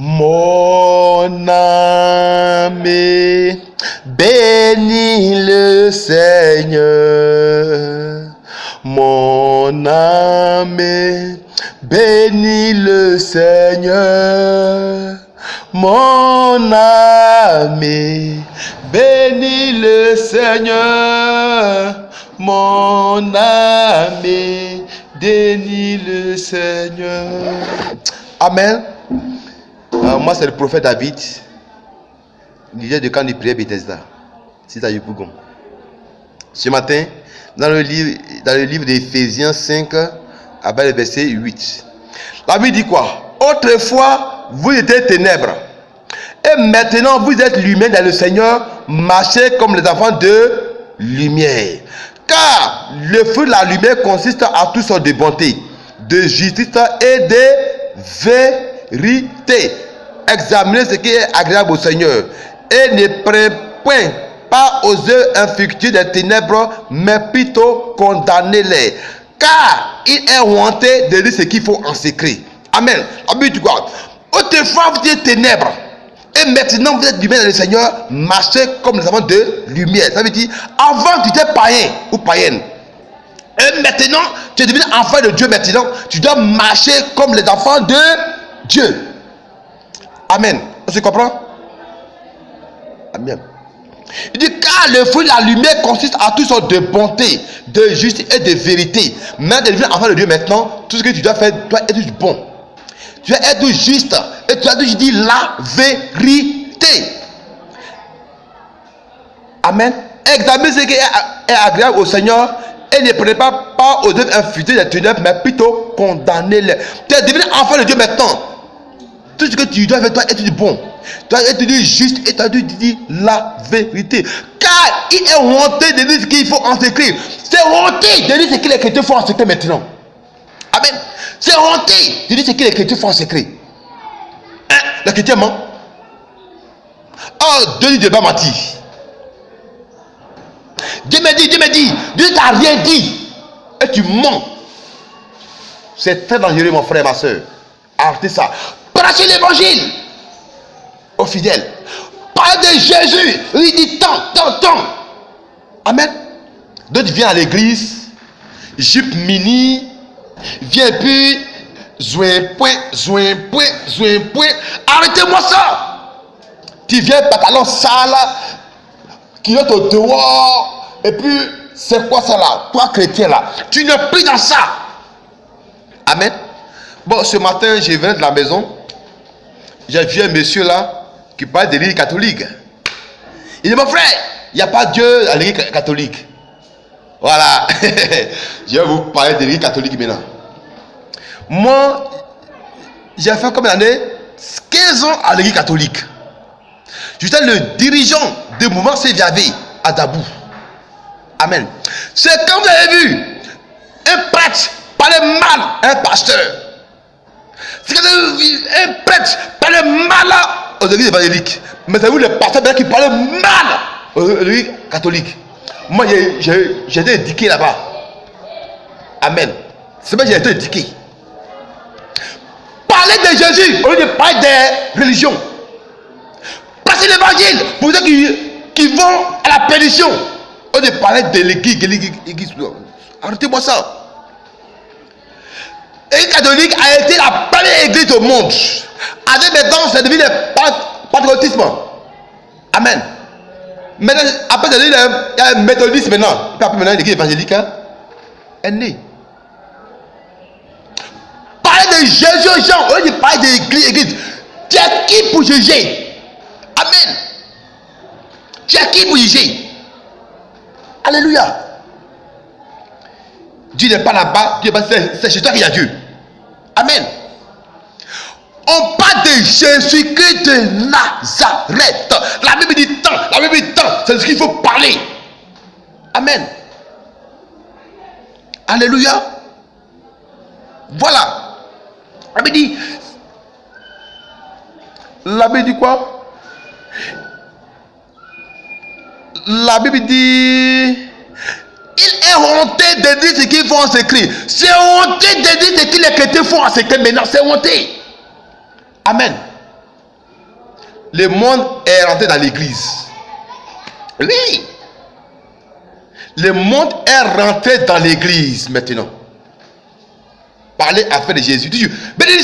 Mon âme bénis le Seigneur. Mon âme bénis le Seigneur. Mon âme bénis le Seigneur. Mon âme bénis le Seigneur. Amen. Moi, c'est le prophète David, leader de camp de prière Bethesda. C'est à Yopougon. Ce matin, dans le livre d'Éphésiens 5, avec le verset 8. La Bible dit quoi? Autrefois, vous étiez ténèbres. Et maintenant, vous êtes lumière dans le Seigneur. Marchez comme les enfants de lumière. Car le fruit de la lumière consiste à toutes sortes de bonté, de justice et de vérité. Examinez ce qui est agréable au Seigneur et ne prenez point pas aux œuvres infructueuses des ténèbres, mais plutôt condamnez-les. Car il est honteux de dire ce qu'il faut en secret. Amen. La Bible dit quoi? Autrefois vous étiez ténèbres et maintenant vous êtes lumière dans le Seigneur. Marchez comme les enfants de lumière. Ça veut dire avant tu étais païen ou païenne. Et maintenant tu es devenu enfant de Dieu. Maintenant tu dois marcher comme les enfants de Dieu. Amen. On se comprend? Amen. Il dit car le fruit de la lumière consiste à toutes sortes de bonté, de justice et de vérité. Mais de devenir enfant de Dieu maintenant, tout ce que tu dois faire doit être du bon. Tu dois être juste et tu dois dire la vérité. Amen. Examinez ce qui est agréable au Seigneur et ne prenez pas part aux œuvres infructueuses des ténèbres, mais plutôt condamnez-les. Tu es devenu enfant de Dieu maintenant. Tout ce que tu dois faire doit être du bon. Tu dois être juste et tu dois dire la vérité. Car il est honteux de dire ce qu'il faut en secret. C'est honteux de dire ce que les chrétiens font en secret maintenant. Amen. C'est honteux de dire ce que les chrétiens font en secret. Hein? Les chrétiens mentent. Oh, Dieu ne va pas mentir. Dieu me dit, Dieu t'a rien dit. Et tu mens. C'est très dangereux, mon frère, ma soeur. Arrêtez ça. Prêchez l'évangile aux fidèles. Parlez de Jésus. Il dit tant. Amen. D'autres viennent à l'église, jupe mini, vient puis, zoin point. Arrêtez-moi ça. Tu viens pantalon sale, qui est au dehors, et puis c'est quoi ça là? Toi chrétien là, tu n'es plus dans ça. Amen. Bon, ce matin, je venais de la maison. J'ai vu un monsieur là qui parle de l'église catholique. Il dit mon frère, il n'y a pas Dieu à l'église catholique. Voilà. Je vais vous parler de l'église catholique maintenant. Moi, j'ai fait comme une année 15 ans à l'église catholique. J'étais le dirigeant du mouvement CVAV à Dabou. Amen. C'est quand vous avez vu un prêtre parler mal à un pasteur. C'est quand un prêtre parlait mal aux églises évangéliques. Mais c'est vous le pasteur qui parlait mal aux églises catholiques. Moi, j'ai été éduqué là-bas. Amen. C'est vrai que j'ai été éduqué. Parler de Jésus au lieu de parler des religions. Passer l'évangile pour ceux qui vont à la perdition. Au lieu de parler de l'église. Arrêtez-moi ça. L'église catholique a été la première église au monde. Avec maintenant, c'est devenu le patriotisme. Amen. Maintenant, après, il y a un méthodisme maintenant. Puis après, maintenant, l'église évangélique est née. Parler de Jésus aux gens, au lieu de parler de l'église. Tu es qui pour juger? Amen. Tu es qui pour juger? Alléluia. Dieu n'est pas là-bas, c'est chez toi qu'il y a Dieu. Amen. On parle de Jésus-Christ de Nazareth. La Bible dit tant, c'est ce qu'il faut parler. Amen. Alléluia. Voilà. La Bible dit quoi? La Bible dit il est honteux de dire ce qu'ils font en secret. C'est honteux de dire ce que les chrétiens font en secret maintenant. C'est honteux. Amen. le monde est rentré dans l'église. Oui. Le monde est rentré dans l'église maintenant. Parlez affaire de Jésus.